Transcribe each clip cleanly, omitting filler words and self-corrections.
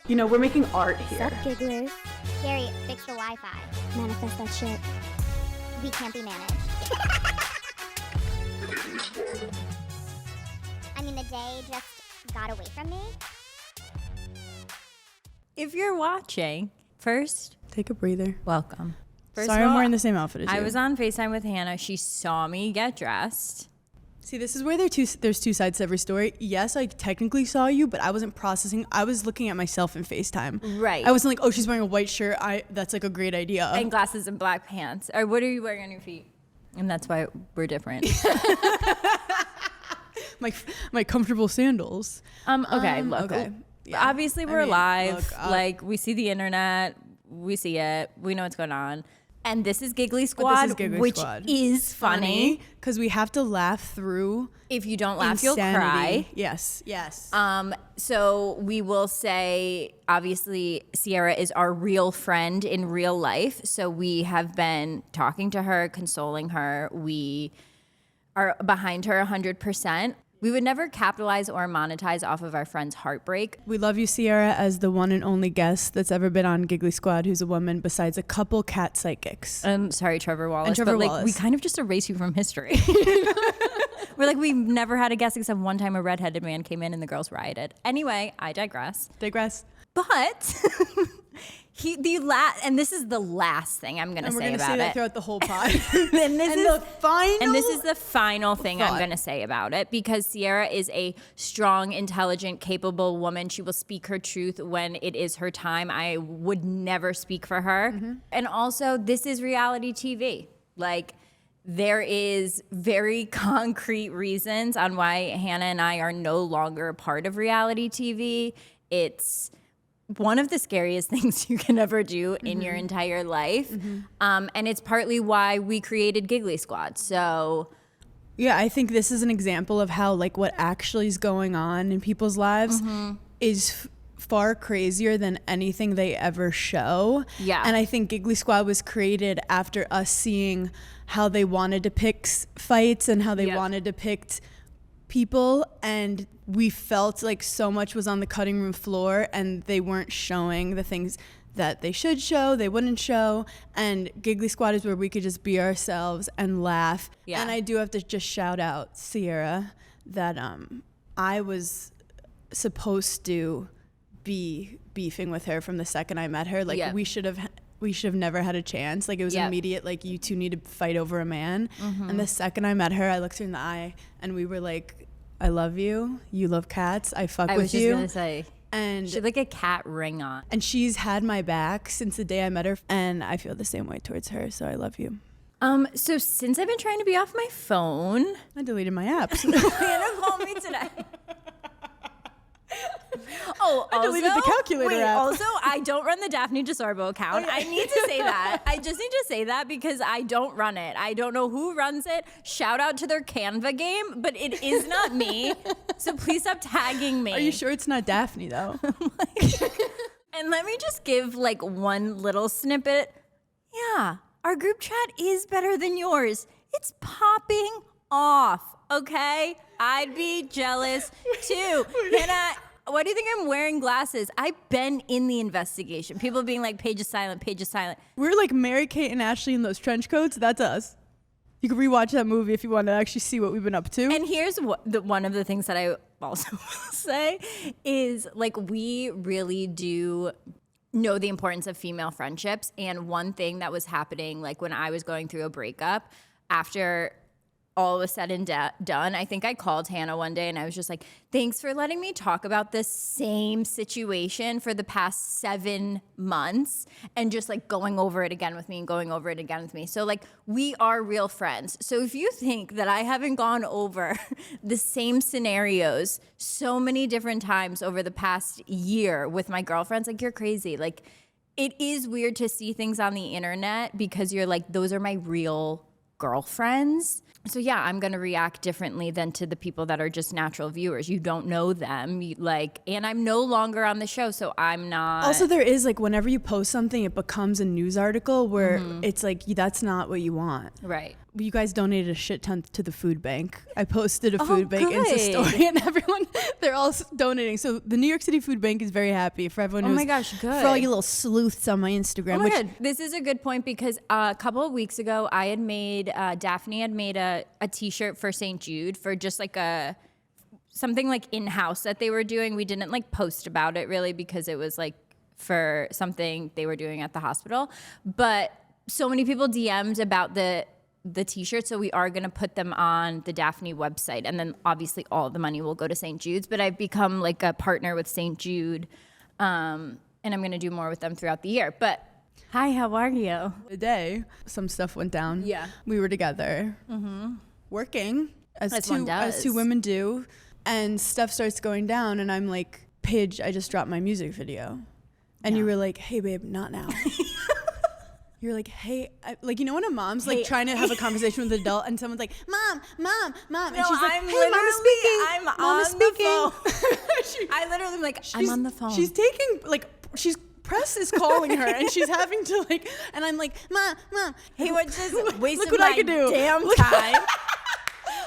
You know, we're making art here. Sup, gigglers? Gary, fix the Wi-Fi. Manifest that shit. We can't be managed. I mean, the day just got away from me. If you're watching, first, Take a breather. welcome. First Sorry, of I'm all, wearing the same outfit as you. I was on FaceTime with Hannah. She saw me get dressed. See, this is where there's two sides to every story. Yes, I technically saw you, but I wasn't processing. I was looking at myself in FaceTime. Right. I wasn't like, oh, she's wearing a white shirt. That's like a great idea. And glasses and black pants. Or what are you wearing on your feet? And that's why we're different. my comfortable sandals. Okay, look. Okay. Yeah. Obviously, we're live. Like, we see the internet. We see it. We know what's going on. And this is Giggly Squad, which is funny. Because we have to laugh through. If you don't laugh, insanity. you'll cry. Yes, yes. So we will say, obviously, Sierra is our real friend in real life. So we have been talking to her, consoling her. We are behind her 100%. We would never capitalize or monetize off of our friend's heartbreak. We love you, Sierra, as the one and only guest that's ever been on Giggly Squad who's a woman besides a couple cat psychics. Sorry, Trevor Wallace. And Trevor but Wallace. We kind of just erase you from history. We're like, we've never had a guest except one time a redheaded man came in and the girls rioted. Anyway, I digress. But and this is the last thing I'm going to say about it. And we're going to say that throughout the whole pod. And this is the final thing thought. I'm going to say about it, because Sierra is a strong, intelligent, capable woman. She will speak her truth when it is her time. I would never speak for her. Mm-hmm. And also, this is reality TV. Like, there is very concrete reasons on why Hannah and I are no longer a part of reality TV. It's one of the scariest things you can ever do in your entire life. And it's partly why we created Giggly Squad. So yeah, I think this is an example of how like what actually is going on in people's lives is far crazier than anything they ever show. Yeah. And I think Giggly Squad was created after us seeing how they wanted to pick fights and how they wanted to pick people, and we felt like so much was on the cutting room floor and they weren't showing the things that they should show, they wouldn't show. And Giggly Squad is where we could just be ourselves and laugh. Yeah. And I do have to just shout out Sierra that I was supposed to be beefing with her from the second I met her. Like we should have never had a chance. Like it was immediate, like you two need to fight over a man. And the second I met her, I looked her in the eye and we were like, I love you. You love cats. I fuck with you. I was just going to say. And she had like a cat ring on. And she's had my back since the day I met her. And I feel the same way towards her. So I love you. So since I've been trying to be off my phone. I deleted my apps. Hannah called me today. Oh, I deleted the calculator app. Also, I don't run the Daphne DeSorbo account. I need to say that. I just need to say that because I don't run it. I don't know who runs it. Shout out to their Canva game, but it is not me. So please stop tagging me. Are you sure it's not Daphne, though? And let me just give like one little snippet. Yeah, our group chat is better than yours. It's popping off, okay? I'd be jealous too. Hannah, why do you think I'm wearing glasses? I've been in the investigation. People being like, Paige is silent, Paige is silent. We're like Mary-Kate and Ashley in those trench coats. That's us. You can rewatch that movie if you want to actually see what we've been up to. And here's one of the things that I also will say is like we really do know the importance of female friendships. And one thing that was happening like when I was going through a breakup after all was said and done, I think I called Hannah one day and I was just like, thanks for letting me talk about this same situation for the past 7 months and just like going over it again with me and going over it again with me. So like we are real friends. So if you think that I haven't gone over the same scenarios so many different times over the past year with my girlfriends, like you're crazy. Like it is weird to see things on the internet because you're like, those are my real girlfriends. So yeah, I'm going to react differently than to the people that are just natural viewers. You don't know them. And I'm no longer on the show, so I'm not. Also, there is like whenever you post something, it becomes a news article where it's like, that's not what you want. Right. you guys donated a shit ton to the food bank. I posted a food bank good. Insta story, and everyone, they're all donating. So the New York City Food Bank is very happy for everyone. Oh my gosh, good. For all you little sleuths on my Instagram. Oh my God. This is a good point because a couple of weeks ago, I had made, Daphne had made a t-shirt for St. Jude for just like something like in-house that they were doing. We didn't like post about it really because it was like for something they were doing at the hospital. But so many people DM'd about the t-shirts, so we are going to put them on the Daphne website, and then obviously all of the money will go to St. Jude's, but I've become like a partner with St. Jude, and I'm going to do more with them throughout the year. But hi, how are you? The day some stuff went down. Yeah. We were together working as two women do, and stuff starts going down, and I'm like, Paige, I just dropped my music video. And you were like, hey babe, not now. You're like, hey, like, you know when a mom's like trying to have a conversation with an adult and someone's like, mom, and she's like, hey, mama's speaking. I'm mama's on speaking. the phone. I literally am like, I'm on the phone. She's taking, like, press is calling her and she's having to like, and I'm like, mom. He was just wasting what my I could do. damn time.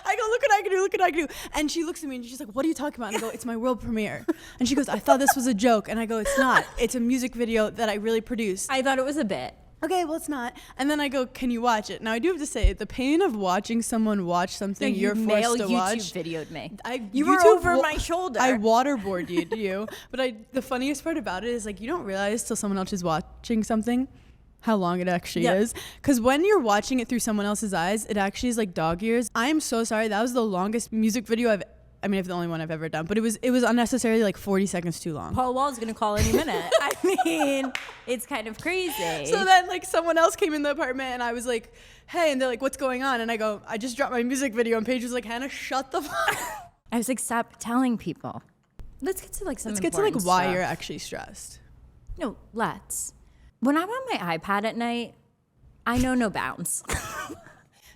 I go, look what I can do. And she looks at me and she's like, what are you talking about? And I go, it's my world premiere. And she goes, I thought this was a joke. And I go, it's not. It's a music video that I really produced. I thought it was a bit. Okay, well, it's not. And then I go, can you watch it? Now, I do have to say, the pain of watching someone watch something you're forced to watch. YouTube videoed me. You were over my shoulder. I waterboarded you. But the funniest part about it is, like, you don't realize till someone else is watching something how long it actually is. Because when you're watching it through someone else's eyes, it actually is like dog ears. I am so sorry. That was the longest music video I mean, it's the only one I've ever done, but it was unnecessarily like 40 seconds too long. Paul Wall's gonna call any minute. I mean, it's kind of crazy. So then like someone else came in the apartment and I was like, hey, and they're like, what's going on? And I go, I just dropped my music video, and Paige was like, Hannah, shut the fuck up. I was like, stop telling people. Let's get to like some important why stuff. you're actually stressed. No, let's. When I'm on my iPad at night, I know no bounds.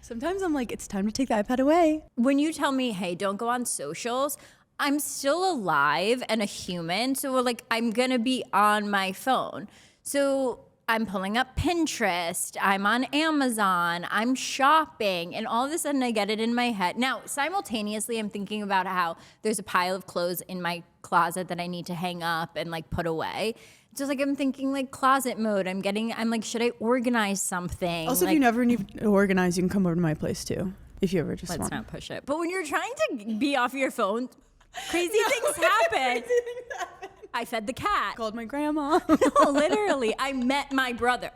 Sometimes I'm like, it's time to take the iPad away. When you tell me, hey, don't go on socials, I'm still alive and a human. So like, I'm going to be on my phone. So I'm pulling up Pinterest. I'm on Amazon. I'm shopping. And all of a sudden I get it in my head. Now, simultaneously, I'm thinking about how there's a pile of clothes in my closet that I need to hang up and like put away. Just like I'm thinking like closet mode. I'm like, should I organize something? Also, like, if you never need to organize, you can come over to my place too. If you ever just let's want. not push it. But when you're trying to be off your phone, crazy things happen. I fed the cat. Called my grandma. No, literally. I met my brother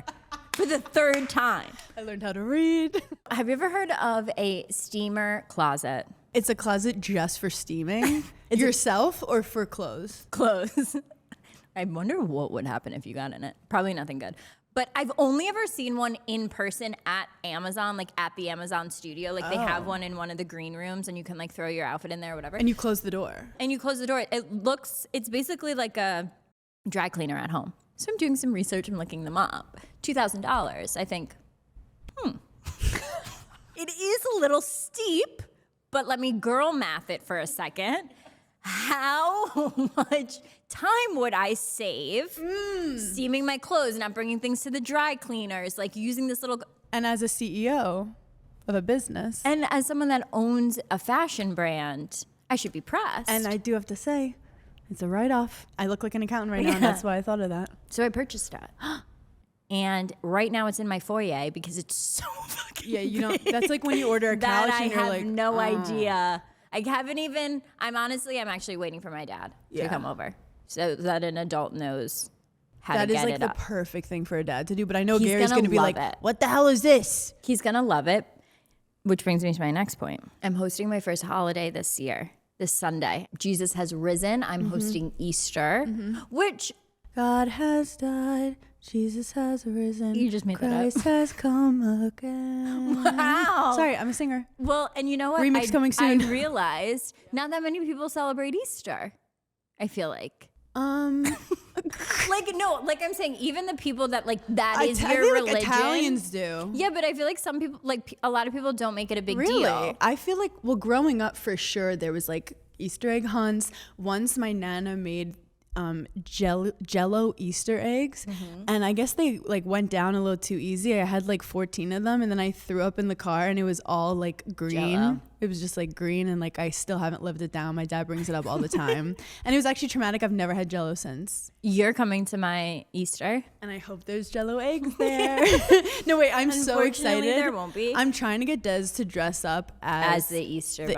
for the third time. I learned how to read. Have you ever heard of a steamer closet? It's a closet just for steaming. Yourself or for clothes? Clothes. I wonder what would happen if you got in it. Probably nothing good. But I've only ever seen one in person at Amazon, like at the Amazon studio. Like they have one in one of the green rooms and you can like throw your outfit in there or whatever. And you close the door. It's basically like a dry cleaner at home. So I'm doing some research and looking them up. $2,000. I think, It is a little steep, but let me girl math it for a second. How much time would I save steaming my clothes, not bringing things to the dry cleaners, like using this little... And as a CEO of a business. And as someone that owns a fashion brand, I should be pressed. And I do have to say, it's a write-off. I look like an accountant right now, and that's why I thought of that. So I purchased it. And right now it's in my foyer because it's so fucking big. That's like when you order a couch and you're like... I have no idea. I'm actually waiting for my dad to come over so that an adult knows how to get it up. That is like the perfect thing for a dad to do, but I know Gary's going to be like, what the hell is this? He's going to love it, which brings me to my next point. I'm hosting my first holiday this year, this Sunday. Jesus has risen. I'm hosting Easter, which... God has died. Jesus has risen. You just made that up. Christ has come again. Wow. Sorry, I'm a singer. Well, and you know what? Remix coming soon. I realized not that many people celebrate Easter, I feel like. I'm saying even the people that is your religion. Like Italians do. Yeah, but I feel like some people, a lot of people don't make it a big Really? deal. I feel like, growing up for sure, there was like Easter egg hunts. Once my Nana made Jello Easter eggs, and I guess they like went down a little too easy. I had like 14 of them, and then I threw up in the car, and it was all like green. Jell-O. It was just like green, and like I still haven't lived it down. My dad brings it up all the time, and it was actually traumatic. I've never had Jell-O since. You're coming to my Easter, and I hope there's Jell-O eggs there. No, wait, I'm so excited. There won't be. I'm trying to get Des to dress up as the Easter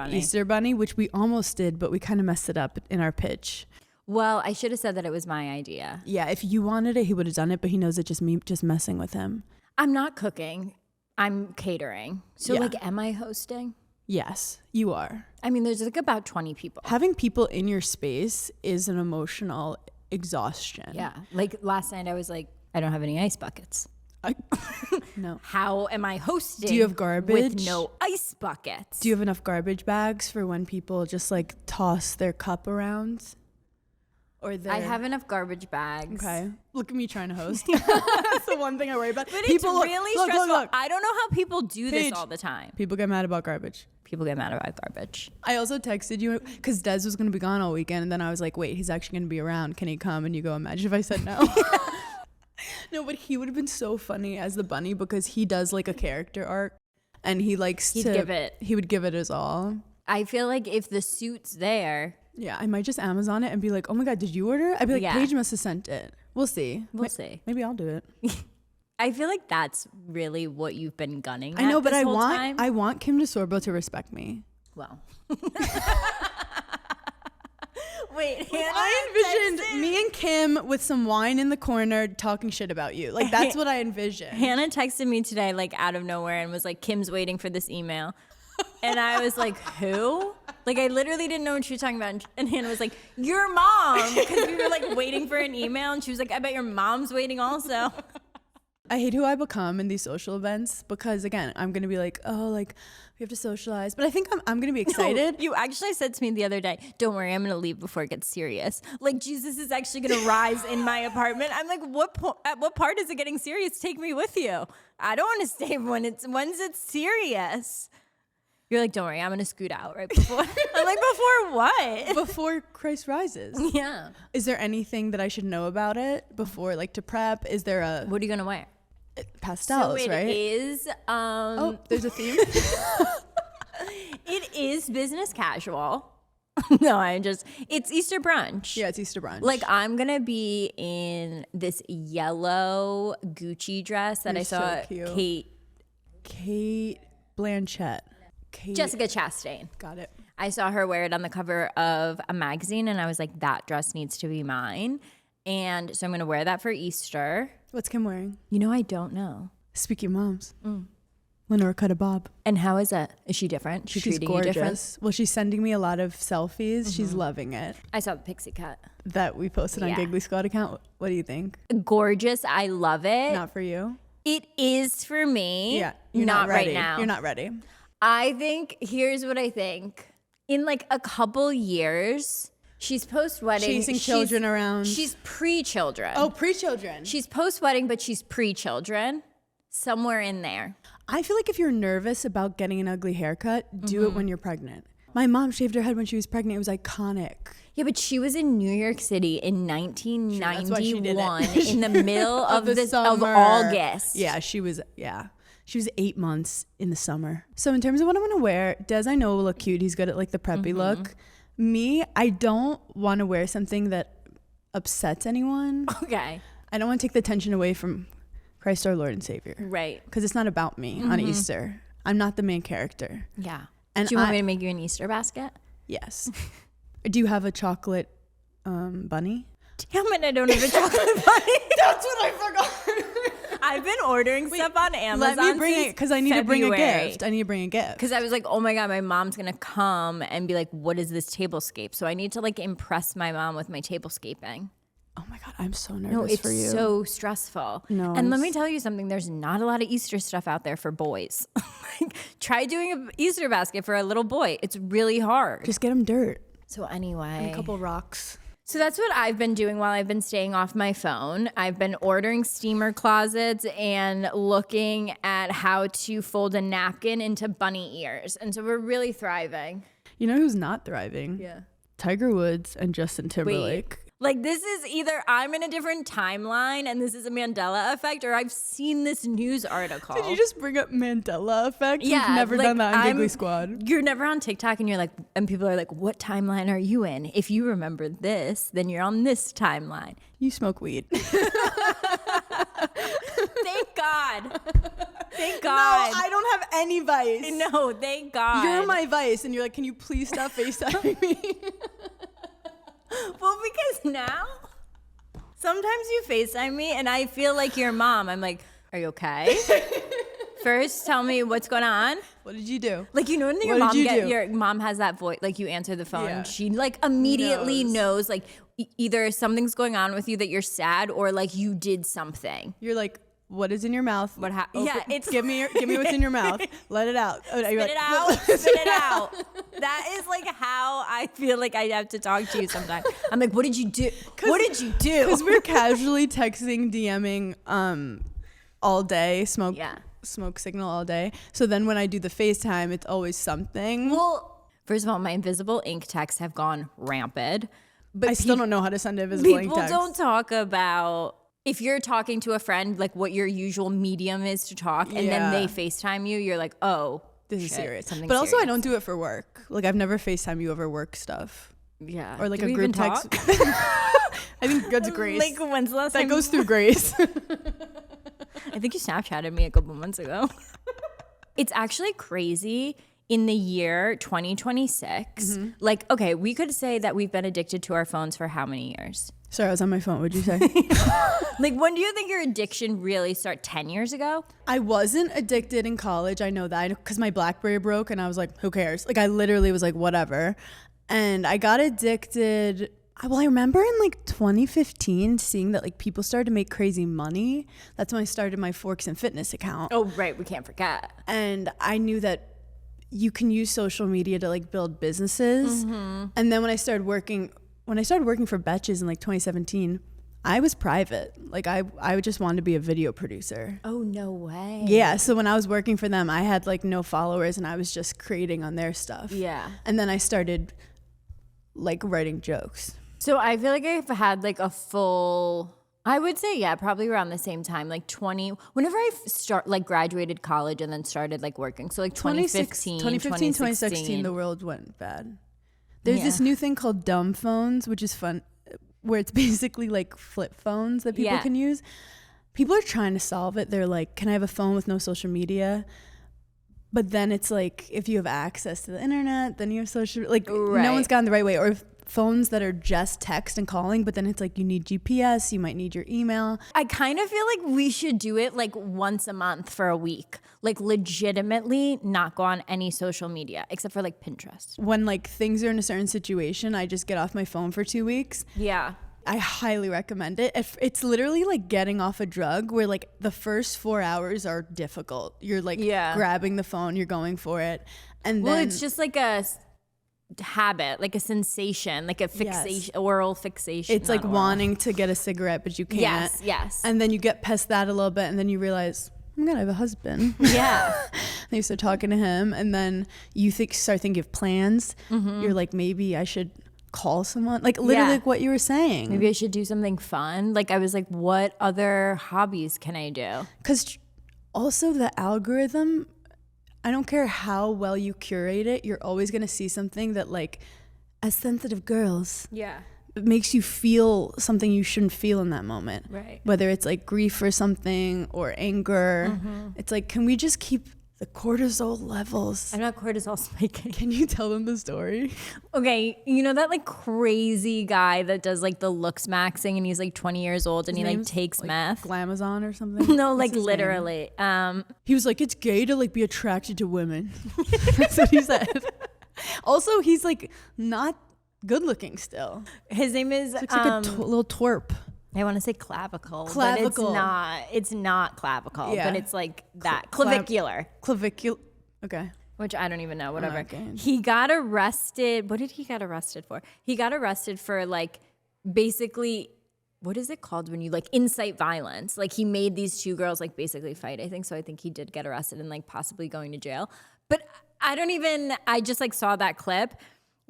Bunny, which we almost did, but we kind of messed it up in our pitch. Well, I should have said that it was my idea. Yeah, if you wanted it, he would have done it, but he knows it's just me just messing with him. I'm not cooking. I'm catering. So, like, am I hosting? Yes, you are. I mean, there's like about 20 people. Having people in your space is an emotional exhaustion. Yeah. Like, last night I was like, I don't have any ice buckets. No. How am I hosting? Do you have garbage? With no ice buckets. Do you have enough garbage bags for when people just like toss their cup around? Or I have enough garbage bags. Okay. Look at me trying to host. That's the one thing I worry about. But people, it's really stressful. Look. I don't know how people do this all the time. People get mad about garbage. People get mad about garbage. I also texted you because Des was going to be gone all weekend. And then I was like, wait, he's actually going to be around. Can he come? And you go, imagine if I said no. No, but he would have been so funny as the bunny because he does like a character arc. And he likes He would give it his all. I feel like if the suit's there. Yeah, I might just Amazon it and be like, oh my God, did you order it? I'd be like, Paige must have sent it. We'll see. We'll see. Maybe I'll do it. I feel like that's really what you've been gunning at. I know, but I want Kim DeSorbo to respect me. Well. Wait, I envisioned me and Kim with some wine in the corner talking shit about you. Like, that's what I envisioned. Hannah texted me today, like, out of nowhere and was like, Kim's waiting for this email. And I was like, who? Like, I literally didn't know what she was talking about. And Hannah was like, your mom. Because we were, like, waiting for an email. And she was like, I bet your mom's waiting also. I hate who I become in these social events because, again, I'm going to be like, oh, like, we have to socialize. But I think I'm going to be excited. No, you actually said to me the other day, don't worry, I'm going to leave before it gets serious. Like, Jesus is actually going to rise in my apartment. I'm like, at what part is it getting serious? Take me with you. I don't want to stay when's it serious. You're like, don't worry, I'm going to scoot out right before. I'm like, before what? Before Christ rises. Yeah. Is there anything that I should know about it before, like, to prep? Is there a... What are you going to wear? Pastels, right? It is... oh, there's a theme? It is business casual. No, it's Easter brunch. Yeah, it's Easter brunch. Like, I'm going to be in this yellow Gucci dress that I saw Kate Blanchett. Jessica Chastain. Got it. I saw her wear it on the cover of a magazine, and I was like, that dress needs to be mine. And so I'm going to wear that for Easter. What's Kim wearing? You know, I don't know. Speaking of moms, Lenora cut a bob. And how is it? Is she different? She's treating gorgeous. You different? Well, she's sending me a lot of selfies. Mm-hmm. She's loving it. I saw the pixie cut. That we posted on Giggly Squad account. What do you think? Gorgeous. I love it. Not for you? It is for me. Yeah. You're not right now. You're not ready. I think, here's what I think. In like a couple years, she's post-wedding. Chasing children around. She's pre-children. Oh, pre-children. She's post-wedding, but she's pre-children. Somewhere in there. I feel like if you're nervous about getting an ugly haircut, do it when you're pregnant. My mom shaved her head when she was pregnant. It was iconic. Yeah, but she was in New York City in 1991 in the middle of August. Yeah, she was 8 months in the summer. So in terms of what I'm going to wear, Des I know will look cute. He's good at like the preppy look. Me, I don't want to wear something that upsets anyone. Okay. I don't want to take the attention away from Christ our Lord and Savior. Right. Because it's not about me on Easter. I'm not the main character. Yeah. And do you want me to make you an Easter basket? Yes. Do you have a chocolate bunny? Damn it, I don't have a chocolate bunny. That's what I forgot. I've been ordering stuff on Amazon. Let me bring it because I need to bring a gift. I need to bring a gift. Because I was like, oh my God, my mom's going to come and be like, what is this tablescape? So I need to like impress my mom with my tablescaping. Oh my God, I'm so nervous for you. It's so stressful. No, and let me tell you something. There's not a lot of Easter stuff out there for boys. Like, try doing an Easter basket for a little boy. It's really hard. Just get him dirt. So anyway. And a couple rocks. So that's what I've been doing while I've been staying off my phone. I've been ordering steamer closets and looking at how to fold a napkin into bunny ears. And so we're really thriving. You know who's not thriving? Yeah. Tiger Woods and Justin Timberlake. Wait, Like, this is either I'm in a different timeline and this is a Mandela effect, or I've seen this news article. Did you just bring up Mandela effect? Yeah, We've never like, done that on Giggly Squad. You're never on TikTok and you're like, and people are like, what timeline are you in? If you remember this, then you're on this timeline. You smoke weed. Thank God. Thank No, God. I don't have any vice. No, thank God. You're my vice, and you're like, can you please stop FaceTiming me? Well, because now, sometimes you FaceTime me and I feel like your mom. I'm like, are you okay? First, tell me what's going on. What did you do? Like, you know when your mom has that voice, like you answer the phone, Yeah. she like immediately knows like either something's going on with you that you're sad or like you did something. You're like, what is in your mouth? What happened? Yeah, it's give me what's in your mouth. Let it out. Oh, spit it out. Spit it out. That is like how I feel like I have to talk to you sometimes. I'm like, what did you do? What did you do? Because we're casually texting, DMing all day, smoke signal all day. So then when I do the FaceTime, it's always something. Well, first of all, my invisible ink texts have gone rampant. But I still don't know how to send a visible ink people text. don't talk about if you're talking to a friend, like what your usual medium is to talk, and then they FaceTime you, you're like, oh, this is serious. Something but also, serious. I don't do it for work. Like, I've never FaceTime you over work stuff. Yeah. Or like Do a we group even text. talk? I think that's Grace. Like, when's the last that time? goes through Grace. I think you Snapchatted me a couple months ago. It's actually crazy. In the year 2026, like, okay, we could say that we've been addicted to our phones for how many years? Sorry, I was on my phone. What'd you say? Like, when do you think your addiction really started? 10 years ago? I wasn't addicted in college. I know that because my BlackBerry broke and I was like, who cares? Like, I literally was like, whatever. And I got addicted. Well, I remember in like 2015 seeing that like people started to make crazy money. That's when I started my Forks and Fitness account. Oh, right. We can't forget. And I knew that you can use social media to like build businesses. And then when I started working for Betches in like 2017, I was private. Like I just wanted to be a video producer. Oh, no way. Yeah. So when I was working for them, I had like no followers and I was just creating on their stuff. Yeah. And then I started like writing jokes. So I feel like I've had like a full, I would say, yeah, probably around the same time, like 20, whenever I graduated college and then started like working. So like 2015, 2016, the world went bad. There's this new thing called dumb phones, which is fun, where it's basically like flip phones that people can use. People are trying to solve it. They're like, can I have a phone with no social media? But then it's like, if you have access to the internet, then you have social, like no one's gotten the right way. Or if phones that are just text and calling, but then it's like you need GPS, you might need your email. I kind of feel like we should do it like once a month for a week. Like legitimately not go on any social media except for like Pinterest. When like things are in a certain situation, I just get off my phone for 2 weeks. Yeah. I highly recommend it. It's literally like getting off a drug where like the first 4 hours are difficult. You're like grabbing the phone, you're going for it. And then it's just like a habit, like a sensation, like a fixation, oral fixation. It's like wanting to get a cigarette, but you can't. Yes. And then you get past that a little bit and then you realize, oh my God, I have a husband. Yeah. And you start talking to him and then you start thinking of plans. You're like, maybe I should call someone, like literally like what you were saying. Maybe I should do something fun. Like I was like, what other hobbies can I do? Because also the algorithm, I don't care how well you curate it, you're always going to see something that like, as sensitive girls, it makes you feel something you shouldn't feel in that moment. Right. Whether it's like grief or something or anger. It's like, can we just keep the cortisol levels? I'm not cortisol spiking. Can you tell them the story? Okay, you know that like crazy guy that does like the looks maxing and he's like 20 years old and he like takes meth? Glamazon or something? No, like literally. He was like, it's gay to like be attracted to women. That's what he said. Also, he's like not good looking still. His name is Looks like a little twerp. I want to say clavicle. Clavicle. But it's not clavicle, Yeah. but it's like that. Clavicular. Clavicular. Okay. Which I don't even know, whatever. Okay. He got arrested. What did he get arrested for? He got arrested for like basically, what is it called when you like incite violence? Like he made these two girls like basically fight, I think. So I think he did get arrested and like possibly going to jail. But I just like saw that clip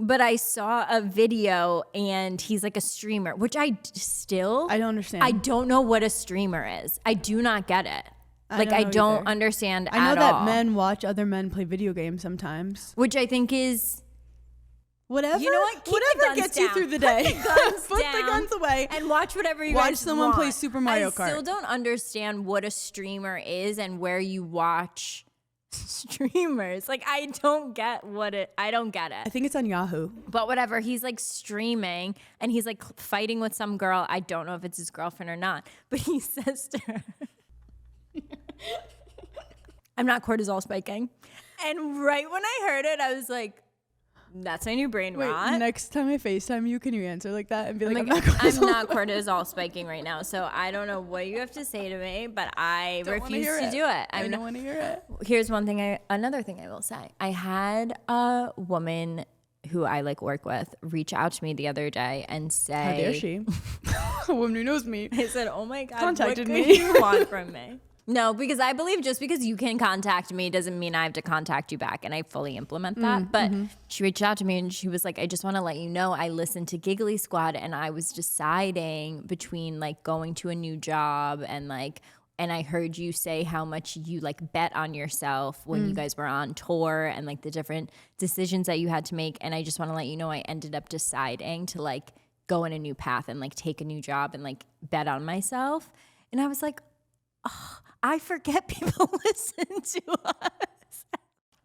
But I saw a video and he's like a streamer, which I don't understand. I don't know what a streamer is. I do not get it. I don't understand at all. I know that men watch other men play video games sometimes. Which I think is... Whatever. You know what? Keep whatever gets you through the day. Put the guns away. And watch whatever you watch guys someone want. play Super Mario Kart. I still don't understand what a streamer is and where you watch streamers. I don't get I don't get it. I think it's on Yahoo. But whatever, he's streaming and he's fighting with some girl. I don't know if it's his girlfriend or not, but he says to her, I'm not cortisol spiking. And right when I heard it, I was like, that's my new brain rot. Next time I FaceTime you, can you answer like that and be I'm not cortisol spiking right now, so I don't know what you have to say to me, but I refuse to do it. I don't want to hear it. Here's another thing I will say. I had a woman who I work with reach out to me the other day and say, how dare she? A woman who knows me. I said, oh my God, contacted what me. could you want from me? No, because I believe just because you can contact me doesn't mean I have to contact you back. And I fully implement that. But she reached out to me and she was like, I just want to let you know I listened to Giggly Squad and I was deciding between going to a new job and and I heard you say how much you bet on yourself when you guys were on tour and the different decisions that you had to make. And I just want to let you know I ended up deciding to go in a new path and take a new job and bet on myself. And I was like, oh, I forget people listen to us.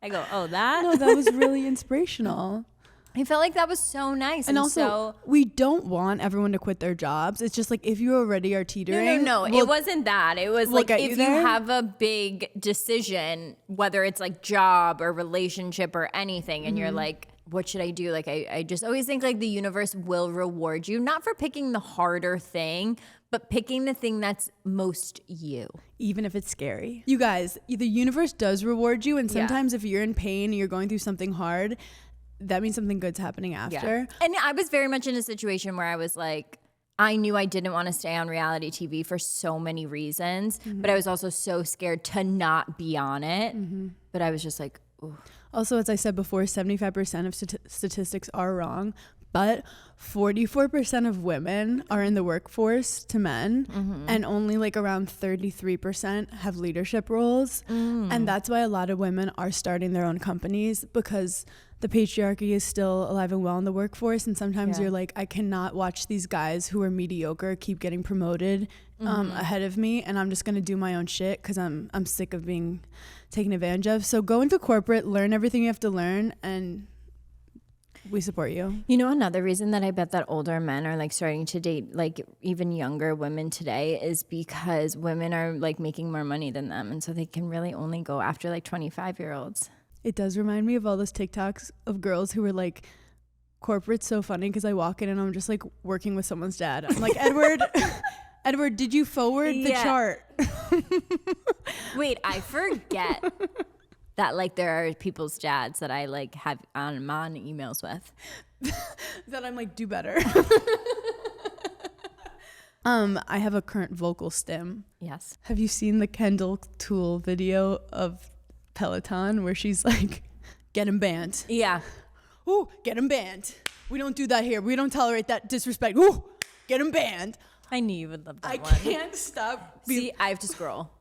I go, oh, that? No, that was really inspirational. I felt like that was so nice. And also, we don't want everyone to quit their jobs. It's just if you already are teetering. No, it wasn't that. It was if you have a big decision, whether it's job or relationship or anything, and you're what should I do? I just always think the universe will reward you, not for picking the harder thing, but picking the thing that's most you. Even if it's scary. You guys, the universe does reward you. And sometimes if you're in pain and you're going through something hard, that means something good's happening after. Yeah. And I was very much in a situation where I was I knew I didn't want to stay on reality TV for so many reasons, but I was also so scared to not be on it. But I was just ooh. Also, as I said before, 75% of statistics are wrong, but 44% of women are in the workforce to men, and only around 33% have leadership roles. And that's why a lot of women are starting their own companies, because the patriarchy is still alive and well in the workforce. And sometimes you're I cannot watch these guys who are mediocre keep getting promoted ahead of me, and I'm just going to do my own shit because I'm sick of being taken advantage of. So go into corporate, learn everything you have to learn, and we support you. You know, another reason that I bet that older men are starting to date even younger women today is because women are making more money than them, and so they can really only go after 25-year-olds. It does remind me of all those TikToks of girls who were corporate's so funny because I walk in and I'm just working with someone's dad. I'm Edward, Edward, did you forward the chart? Wait, I forget that there are people's dads that I have I'm on emails with. That I'm do better. I have a current vocal stim. Yes. Have you seen the Kendall Toole video of Peloton where she's get him banned? Yeah. Ooh, get him banned. We don't do that here. We don't tolerate that disrespect. Ooh, get him banned. I knew you would love that one. I can't stop. See, I have to scroll.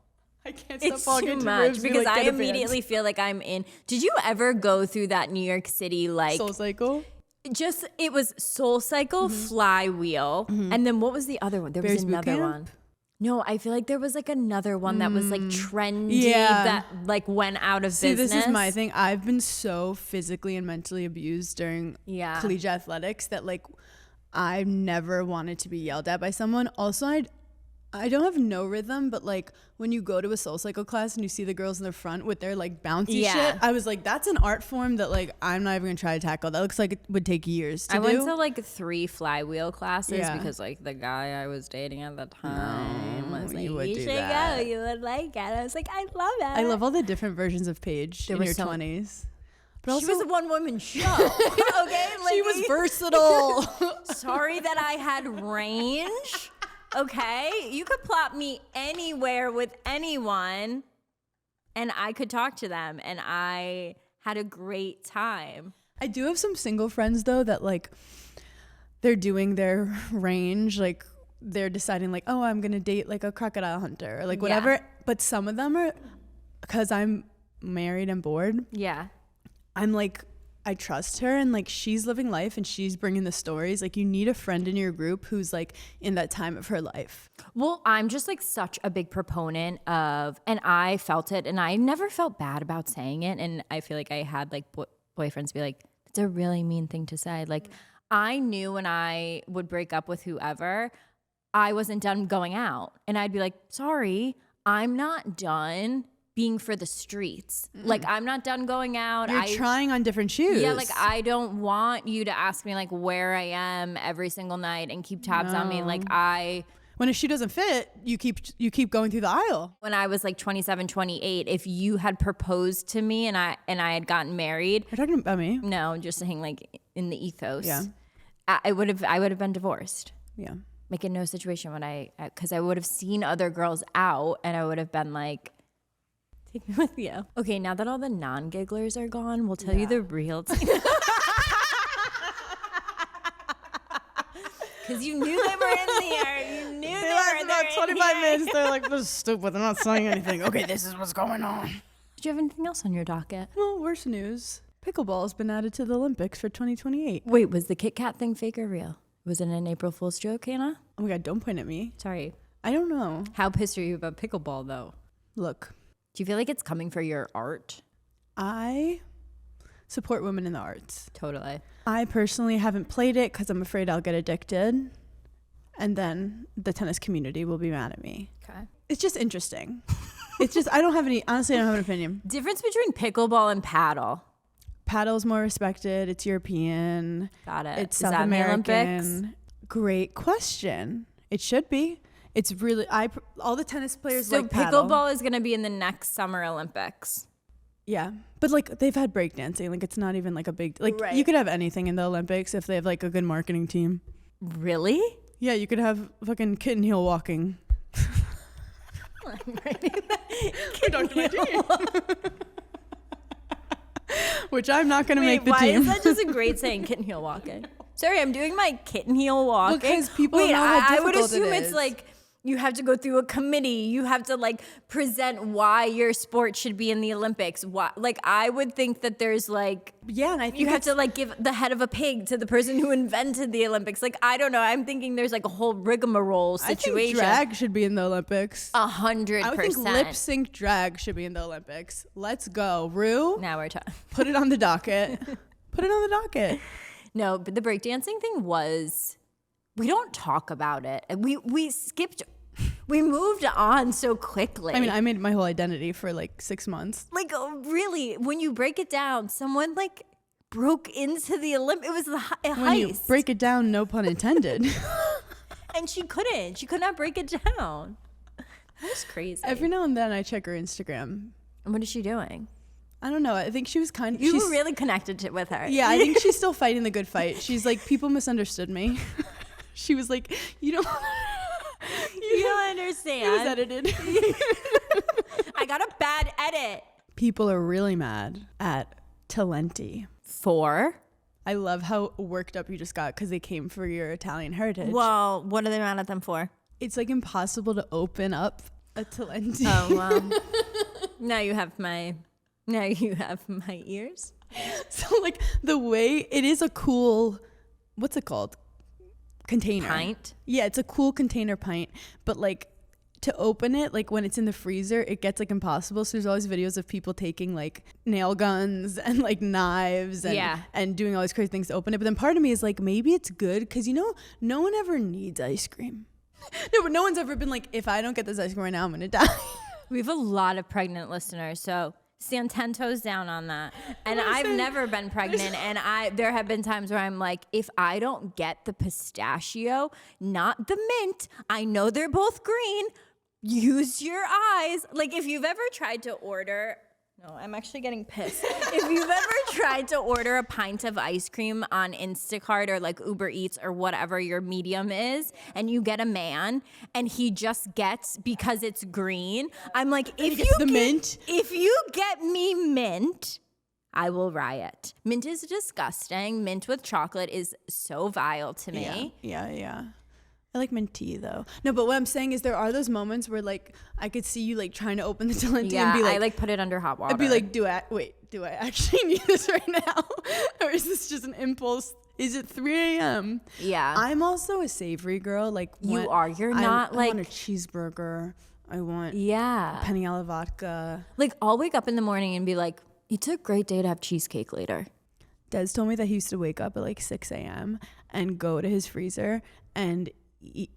I can't stop. It's too much because I immediately feel I'm in. Did you ever go through that New York City Soul Cycle? It was Soul Cycle, Flywheel, and then what was the other one? There was another one. No, I feel there was another one that was trendy that went out of business. See, this is my thing. I've been so physically and mentally abused during collegiate athletics that I never wanted to be yelled at by someone. Also, I don't have no rhythm, but when you go to a Soul Cycle class and you see the girls in the front with their bouncy shit, I was that's an art form that I'm not even gonna try to tackle. That looks like it would take years to do. I went to 3 flywheel classes because the guy I was dating at the time was you should go, you would like it. I was I love it. I love all the different versions of Paige in your 20s. But also, she was a one-woman show. Okay, she was versatile. Sorry that I had range. Okay, you could plop me anywhere with anyone and I could talk to them and I had a great time. I do have some single friends though that like they're doing their range, like they're deciding like, oh, I'm gonna date like a crocodile hunter or like whatever. Yeah. But some of them are, because I'm married and bored. Yeah. I'm like, I trust her and like she's living life and she's bringing the stories. Like you need a friend in your group who's like in that time of her life. Well, I'm just like such a big proponent of, and I felt it and I never felt bad about saying it. And I feel like I had like boyfriends be like, it's a really mean thing to say. Like I knew when I would break up with whoever, I wasn't done going out. And I'd be like, sorry, I'm not done being for the streets. Like I'm not done going out. You're trying on different shoes. Yeah, like I don't want you to ask me like where I am every single night and keep tabs on me. Like when a shoe doesn't fit, you keep going through the aisle. When I was like 27, 28, if you had proposed to me and I had gotten married. You're talking about me? No, just saying like in the ethos. Yeah. I would have been divorced. Yeah. Like in no situation would because I would have seen other girls out and I would have been like, take me with you. Okay, now that all the non-gigglers are gone, we'll tell you the real tea. Because you knew they were in there. You knew they were in there. About 25 minutes. They're like, this is stupid. They're not saying anything. Okay, this is what's going on. Did you have anything else on your docket? Well, worse news. Pickleball has been added to the Olympics for 2028. Wait, was the Kit Kat thing fake or real? Was it an April Fool's joke, Hannah? Oh my God, don't point at me. Sorry. I don't know. How pissed are you about pickleball, though? Look. Do you feel like it's coming for your art? I support women in the arts. Totally. I personally haven't played it because I'm afraid I'll get addicted. And then the tennis community will be mad at me. Okay. It's just interesting. It's just, honestly, I don't have an opinion. Difference between pickleball and paddle. Paddle's more respected. It's European. Got it. It's South American. Great question. It should be. It's really, all the tennis players like paddle. So pickleball is going to be in the next Summer Olympics. Yeah. But like they've had breakdancing. Like it's not even like a big, like you could have anything in the Olympics if they have like a good marketing team. Really? Yeah, you could have fucking kitten heel walking. I'm writing that. Kitten heel. Which I'm not going to make the team. Why is that just a great saying, kitten heel walking? Sorry, I'm doing my kitten heel walking. Because people know how difficult I would assume it is. It's like you have to go through a committee. You have to like present why your sport should be in the Olympics. Why, like I would think that there's like and I think you have to like give the head of a pig to the person who invented the Olympics. Like I don't know. I'm thinking there's like a whole rigmarole situation. I think drag should be in the Olympics. 100%. I think lip sync drag should be in the Olympics. Let's go, Rue. Now we're talking. Put it on the docket. Put it on the docket. No, but the breakdancing thing was. We don't talk about it. And we skipped. We moved on so quickly. I mean, I made my whole identity for like 6 months. Like, really, when you break it down, someone like broke into the Olympics. It was a heist. When you break it down, no pun intended. And she couldn't. She could not break it down. That was crazy. Every now and then I check her Instagram. And what is she doing? I don't know. I think she was kind of... You were really connected with her. Yeah, I think she's still fighting the good fight. She's like, people misunderstood me. She was like, you don't... You don't understand. It was edited. I got a bad edit. People are really mad at Talenti. For? I love how worked up you just got because they came for your Italian heritage. Well, what are they mad at them for? It's like impossible to open up a Talenti. Oh, well. Now you have my ears. So like the way it is a cool, what's it called? Container. Pint? Yeah, it's a cool container pint, but like to open it, like when it's in the freezer, it gets like impossible. So there's always videos of people taking like nail guns and like knives and doing all these crazy things to open it. But then part of me is like, maybe it's good because, you know, no one ever needs ice cream. No, but no one's ever been like, if I don't get this ice cream right now, I'm going to die. We have a lot of pregnant listeners, so stand 10 toes down on that. And I've never been pregnant, and there have been times where I'm like, if I don't get the pistachio, not the mint, I know they're both green, use your eyes. Like if you've ever tried to order... No, I'm actually getting pissed. If you've ever tried to order a pint of ice cream on Instacart or like Uber Eats or whatever your medium is, and you get a man and he just gets because it's green, I'm like, if you get me mint, I will riot. Mint is disgusting. Mint with chocolate is so vile to me. Yeah. I like mint tea though. No, but what I'm saying is there are those moments where like I could see you like trying to open the tea and be like, I like put it under hot water. I'd be like, do I actually need this right now? Or is this just an impulse? Is it 3 a.m.? Yeah. I'm also a savory girl. Like you are. You're not I like. want a cheeseburger. I want Yeah. a penne alla vodka. Like I'll wake up in the morning and be like, it's a great day to have cheesecake later. Des told me that he used to wake up at like 6 a.m. and go to his freezer and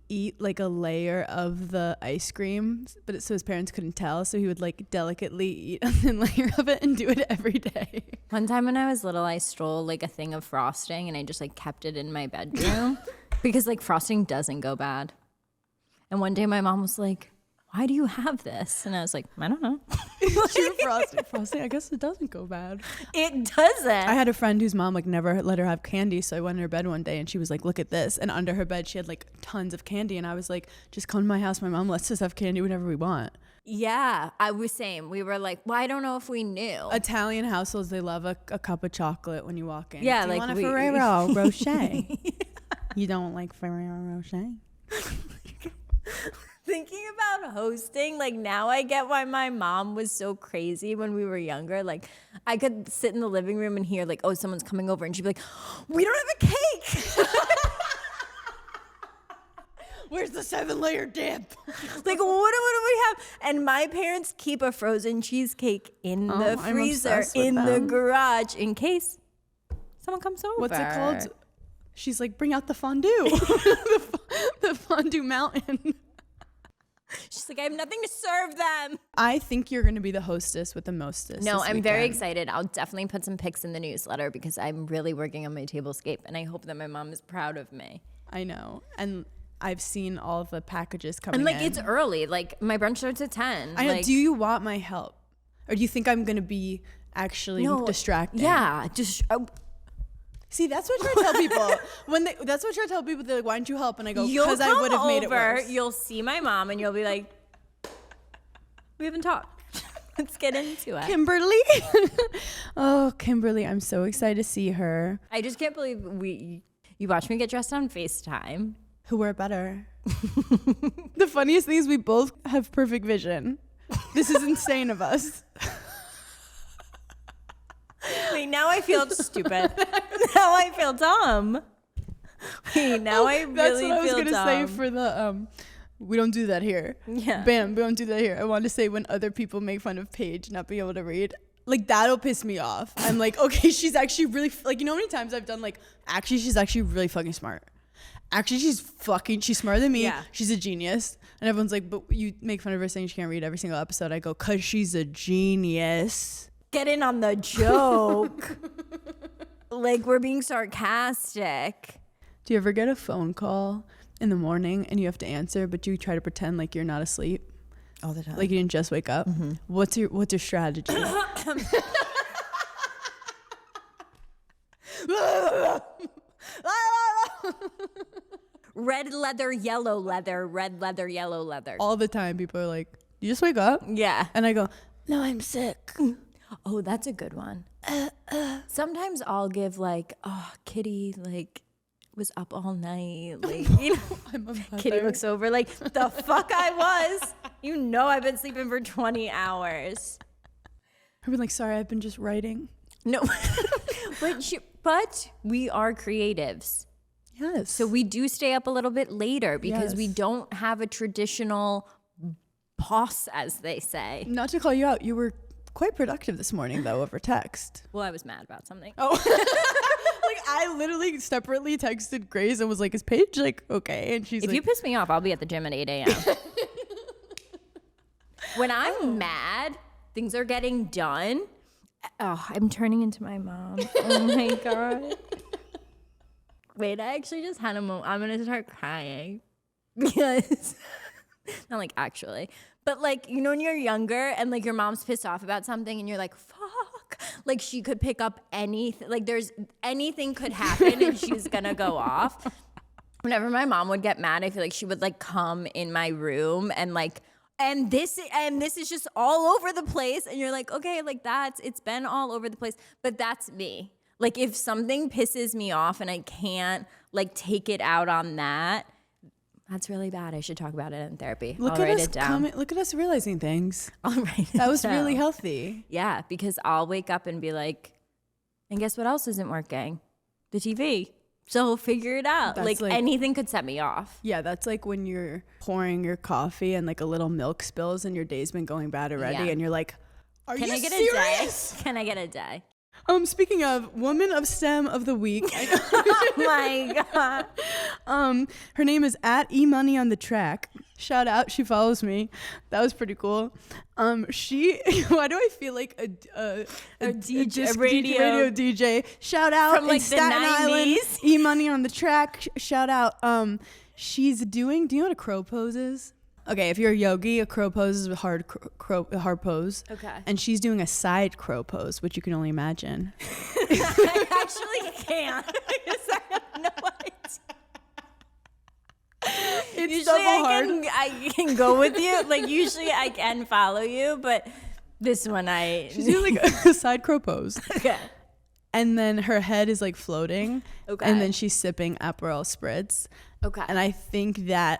eat like a layer of the ice cream, but so his parents couldn't tell, so he would like delicately eat a thin layer of it and do it every day. One time when I was little, I stole like a thing of frosting and I just like kept it in my bedroom because like frosting doesn't go bad. And one day my mom was like, why do you have this? And I was like, I don't know. True frosting, I guess it doesn't go bad. It doesn't. I had a friend whose mom like never let her have candy, so I went in her bed one day and she was like, look at this, and under her bed she had like tons of candy, and I was like, just come to my house, my mom lets us have candy whenever we want. Yeah, I was same. We were like, well, I don't know if we knew. Italian households, they love a cup of chocolate when you walk in. Yeah, do you like want a Ferrero Rocher? You don't like Ferrero Rocher? Thinking about hosting, like now I get why my mom was so crazy when we were younger. Like I could sit in the living room and hear like, oh, someone's coming over, and she'd be like, we don't have a cake. Where's the 7-layer dip? Like, what do we have? And my parents keep a frozen cheesecake in the freezer in the garage in case someone comes over. What's it called? She's like, bring out the fondue. the fondue mountain. She's like, I have nothing to serve them. I think you're going to be the hostess with the mostest. No, I'm very excited. I'll definitely put some pics in the newsletter because I'm really working on my tablescape, and I hope that my mom is proud of me. I know. And I've seen all of the packages coming And like, in. it's early. Like, my brunch starts at 10. I know. Like, Do you want my help? Or do you think I'm going to be actually distracting? Yeah. Just... See, that's what I try to tell people. That's what I try to tell people. They're like, why don't you help? And I go, because I would have made it worse. You'll see my mom and you'll be like, we haven't talked. Let's get into it. Kimberly. Oh, Kimberly. I'm so excited to see her. I just can't believe you watched me get dressed on FaceTime. Who wore it better? The funniest thing is we both have perfect vision. This is insane of us. Wait, now I feel stupid. Now I feel dumb. Wait, now I really feel dumb. That's what I was gonna say for the we don't do that here. Yeah. Bam, we don't do that here. I want to say when other people make fun of Paige not being able to read. Like that'll piss me off. I'm like, okay, she's actually really like, you know how many times I've done like, actually she's actually really fucking smart. Actually she's smarter than me. Yeah. She's a genius. And everyone's like, but you make fun of her saying she can't read every single episode. I go, cause she's a genius. Get in on the joke. Like we're being sarcastic. Do you ever get a phone call in the morning and you have to answer, but you try to pretend like you're not asleep? All the time. Like you didn't just wake up? Mm-hmm. What's your strategy? Red leather, yellow leather, red leather, yellow leather. All the time people are like, you just wake up? Yeah. And I go, no, I'm sick. Oh, that's a good one. Sometimes I'll give like, oh, Kitty, like, was up all night. Like, you know, I'm a mother. Kitty looks over like, the fuck I was. You know I've been sleeping for 20 hours. I've been like, sorry, I've been just writing. No. But we are creatives. Yes. So we do stay up a little bit later because we Yes. don't have a traditional boss, as they say. Not to call you out, you were quite productive this morning, though, over text. Well, I was mad about something. Oh. Like, I literally separately texted Grace and was like, is Paige, like, okay? And she's If like... you piss me off, I'll be at the gym at 8 a.m. When I'm mad, things are getting done. Oh, I'm turning into my mom. Oh, my God. Wait, I actually just had a moment. I'm going to start crying. Because... Not like actually, but like, you know, when you're younger and like your mom's pissed off about something and you're like, fuck, like she could pick up anything, like there's anything could happen and she's gonna go off. Whenever my mom would get mad, I feel like she would like come in my room and like And this is just all over the place. And you're like, okay, like it's been all over the place. But that's me. Like if something pisses me off and I can't like take it out on that's really bad. I should talk about it in therapy. I'll write it down. Look at us realizing things. I'll write it down. That was really healthy. Yeah, because I'll wake up and be like, and guess what else isn't working? The TV. So figure it out. Like anything could set me off. Yeah, that's like when you're pouring your coffee and like a little milk spills and your day's been going bad already and you're like, Can I get serious? a day? Can I get a day? Speaking of Woman of STEM of the Week. Oh my God. Her name is @emoney on the track. Shout out, she follows me. That was pretty cool. Why do I feel like a radio DJ? Shout out from like in Staten Island. eMoney on the track. Shout out. She's doing. Do you know what a crow pose is? Okay, if you're a yogi, a crow pose is a hard pose. Okay. And she's doing a side crow pose, which you can only imagine. I actually can't. Because I have no idea. It's usually hard. I can go with you. Like usually I can follow you, but this one She's doing like a side crow pose. Okay. And then her head is like floating. Okay. And then she's sipping Aperol Spritz. Okay. And I think that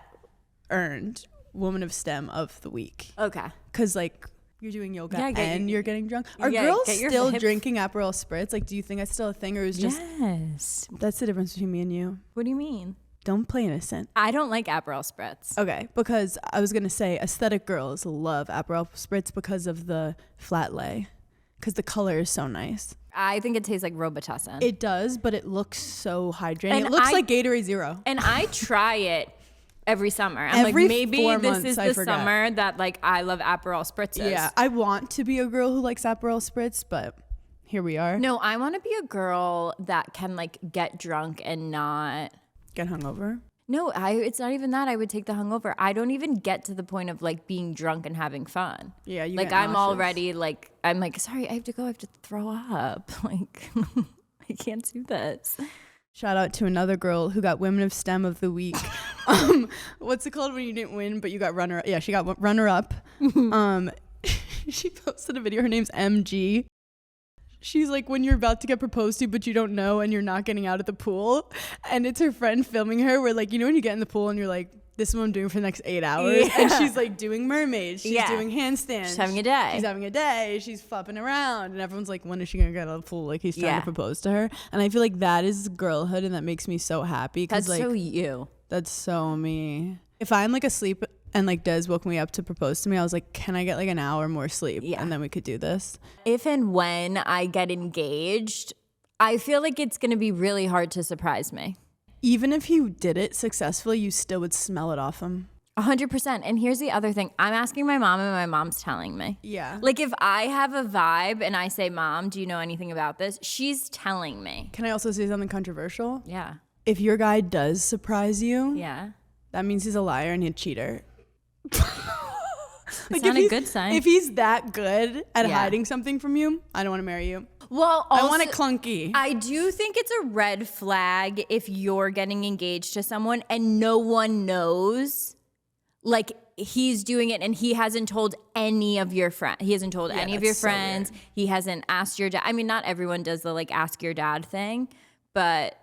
earned Woman of STEM of the Week. Okay. Because like you're doing yoga and you're getting drunk. Are girls still drinking Aperol Spritz? Like, do you think that's still a thing, or is just? Yes. That's the difference between me and you. What do you mean? Don't play innocent. I don't like Aperol Spritz. Okay, because I was gonna say aesthetic girls love Aperol Spritz because of the flat lay, because the color is so nice. I think it tastes like Robitussin. It does, but it looks so hydrating. It looks like Gatorade Zero. And I try it every summer. I'm every like, maybe 4 this months, is the summer that like I love Aperol Spritzes. Yeah, I want to be a girl who likes Aperol Spritz, but here we are. No, I want to be a girl that can like get drunk and not get hungover. No, it's not even that. I would take the hungover. I don't even get to the point of like being drunk and having fun. Yeah, you like get I'm nauseous. Already like I'm like, sorry, I have to go. I have to throw up. Like I can't do this. Shout out to another girl who got Women of STEM of the Week. What's it called when you didn't win, but you got runner? Yeah, she got runner up. She posted a video. Her name's MG. She's like, when you're about to get proposed to, but you don't know, and you're not getting out of the pool. And it's her friend filming her. Where like, you know, when you get in the pool and you're like, this is what I'm doing for the next 8 hours. Yeah. And she's like doing mermaids. She's doing handstands. She's having a day. She's having a day. She's flopping around. And everyone's like, when is she going to get out of the pool? Like he's trying to propose to her. And I feel like that is girlhood. And that makes me so happy. That's like, so you. That's so me. If I'm like asleep and like Des woke me up to propose to me, I was like, can I get like an hour more sleep? Yeah. And then we could do this. If and when I get engaged, I feel like it's going to be really hard to surprise me. Even if you did it successfully, you still would smell it off him. 100%. And here's the other thing. I'm asking my mom and my mom's telling me. Yeah. Like if I have a vibe and I say, Mom, do you know anything about this? She's telling me. Can I also say something controversial? Yeah. If your guy does surprise you, that means he's a liar and he's a cheater. Like not a good sign. If he's that good at hiding something from you, I don't want to marry you. Well, also, I want it clunky. I do think it's a red flag if you're getting engaged to someone and no one knows, like he's doing it and he hasn't told any of your friends. He hasn't told any of your friends. Weird. He hasn't asked your dad. I mean, not everyone does the like ask your dad thing, but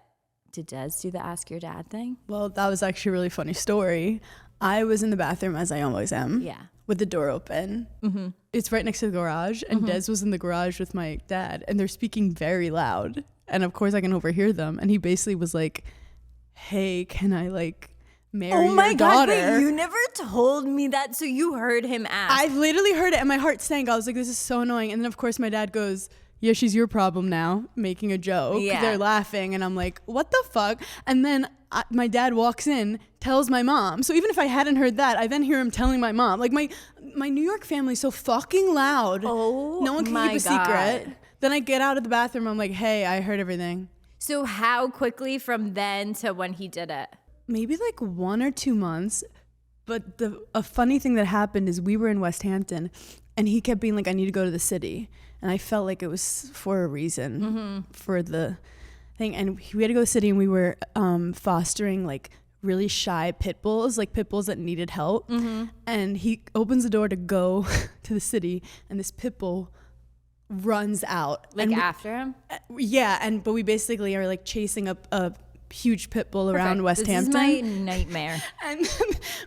did Des do the ask your dad thing? Well, that was actually a really funny story. I was in the bathroom, as I always am. Yeah. With the door open. Mm-hmm. It's right next to the garage, and Des was in the garage with my dad, and they're speaking very loud. And of course I can overhear them. And he basically was like, hey, can I like marry your daughter? Oh my God, wait, you never told me that. So you heard him ask. I literally heard it and my heart sank. I was like, this is so annoying. And then of course my dad goes, yeah, she's your problem now, making a joke. Yeah. They're laughing. And I'm like, what the fuck? And then my dad walks in, tells my mom. So even if I hadn't heard that, I then hear him telling my mom. Like my New York family's so fucking loud. Oh, no one can keep a secret. Then I get out of the bathroom. I'm like, hey, I heard everything. So how quickly from then to when he did it? Maybe like 1 or 2 months. But a funny thing that happened is we were in West Hampton and he kept being like, I need to go to the city. And I felt like it was for a reason, for the thing. And we had to go to the city and we were fostering like really shy pit bulls, like pit bulls that needed help. And he opens the door to go to the city, and this pit bull runs out. Like after him? Yeah, but we basically are like chasing up a huge pit bull around West Hampton. This is my nightmare. And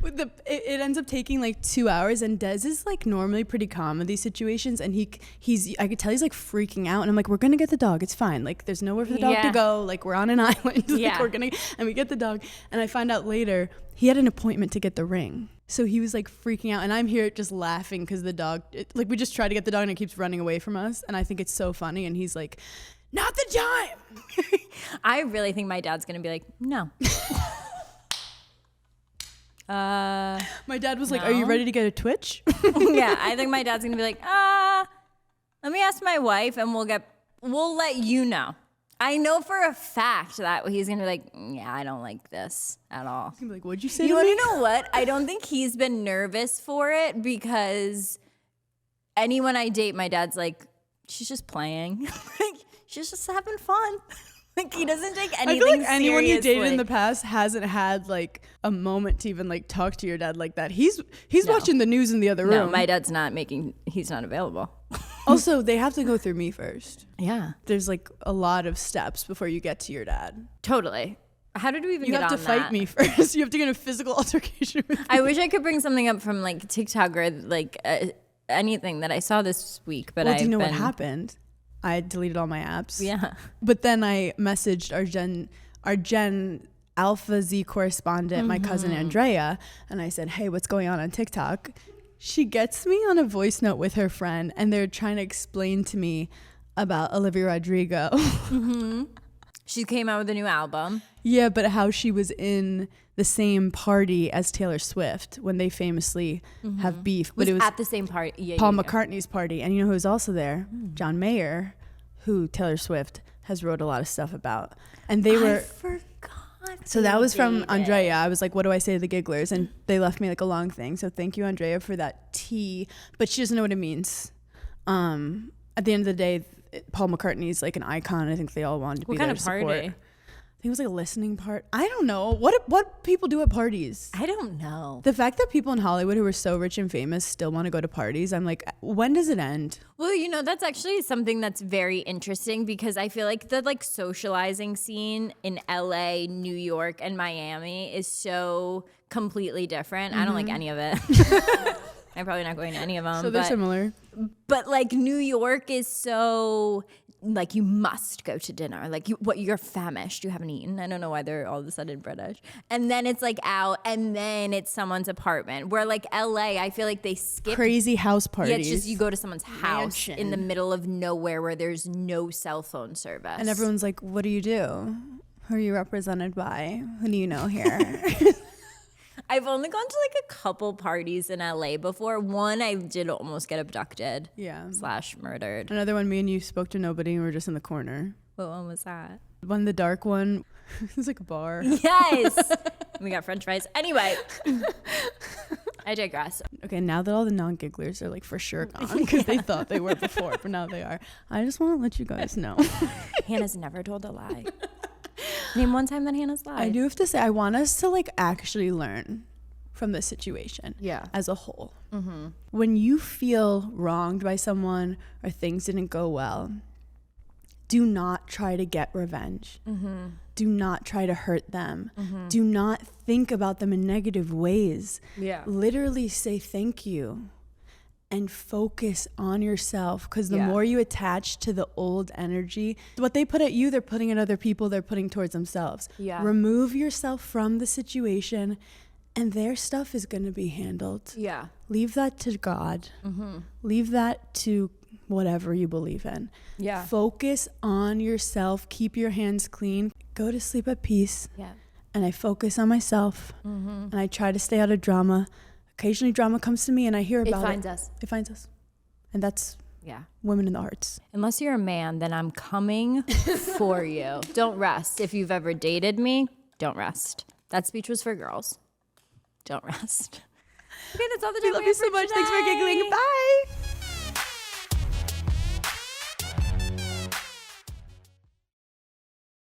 it ends up taking like 2 hours, and Des is like normally pretty calm in these situations, and he's I could tell he's like freaking out, and I'm like, we're gonna get the dog, it's fine, like there's nowhere for the dog to go, like we're on an island, like we're gonna, and we get the dog, and I find out later he had an appointment to get the ring. So he was like freaking out, and I'm here just laughing because the dog, like we just try to get the dog and it keeps running away from us, and I think it's so funny, and he's like, not the time. I really think my dad's gonna be like, no. My dad was like, are you ready to get a twitch? Yeah, I think my dad's gonna be like, let me ask my wife and we'll let you know. I know for a fact that he's gonna be like, yeah, I don't like this at all. He's gonna be like, what'd you say You to me? wanna know what? I don't think he's been nervous for it because anyone I date, my dad's like, she's just playing. Like, she's just having fun. Like, he doesn't take anything I feel like anyone you seriously. dated in the past hasn't had like a moment to even like talk to your dad like that. He's watching the news in the other room. No, my dad's he's not available. Also, they have to go through me first. Yeah. There's like a lot of steps before you get to your dad. Totally. How did we even You get have on to fight that? me first. You have to get in a physical altercation with me. I wish I could bring something up from like TikTok or like anything that I saw this week, but Well, do you know what happened? I deleted all my apps. Yeah. But then I messaged our Gen Alpha Z correspondent, my cousin Andrea, and I said, hey, what's going on TikTok? She gets me on a voice note with her friend, and they're trying to explain to me about Olivia Rodrigo. She came out with a new album. Yeah, but how she was in the same party as Taylor Swift when they famously have beef. But it was at the same party. Yeah, Paul McCartney's party. And you know who was also there? John Mayer, who Taylor Swift has wrote a lot of stuff about. And they were... I forgot. So that was from Andrea. I was like, what do I say to the gigglers? And they left me like a long thing. So thank you, Andrea, for that tea. But she doesn't know what it means. At the end of the day, Paul McCartney's like an icon. I think they all wanted to be there to support. What kind of party? I think it was like a listening part. I don't know. What people do at parties? I don't know. The fact that people in Hollywood who are so rich and famous still want to go to parties, I'm like, when does it end? Well, you know, that's actually something that's very interesting because I feel like the like socializing scene in LA, New York, and Miami is so completely different. I don't like any of it. I'm probably not going to any of them. So they're similar. But like New York is so... like you must go to dinner. Like you're famished. You haven't eaten. I don't know why they're all of a sudden British. And then it's like out, and then it's someone's apartment. Where like LA, I feel like they skip crazy house parties. Yeah, it's just you go to someone's house in the middle of nowhere where there's no cell phone service. And everyone's like, "What do you do? Who are you represented by? Who do you know here?" I've only gone to like a couple parties in LA before. One, I did almost get abducted. Yeah. / murdered. Another one, me and you spoke to nobody and we were just in the corner. What one was that? One, the dark one. It was like a bar. Yes. We got French fries. Anyway, I digress. Okay, now that all the non-gigglers are like for sure gone because they thought they were before, but now they are. I just want to let you guys know. Hannah's never told a lie. Name one time that Hannah's lied. I do have to say, I want us to like actually learn from this situation as a whole. When you feel wronged by someone or things didn't go well, do not try to get revenge. Do not try to hurt them. Do not think about them in negative ways. Literally say thank you and focus on yourself, because the more you attach to the old energy, what they put at you, they're putting at other people, they're putting towards themselves. Remove yourself from the situation and their stuff is going to be handled. Leave that to God. Leave that to whatever you believe in. Focus on yourself. Keep your hands clean. Go to sleep at peace. And I focus on myself and I try to stay out of drama. Occasionally drama comes to me and I hear about it. It finds us. And that's women in the arts. Unless you're a man, then I'm coming for you. Don't rest. If you've ever dated me, don't rest. That speech was for girls. Don't rest. Okay, that's all the time we love you so much. Thanks for giggling. Bye.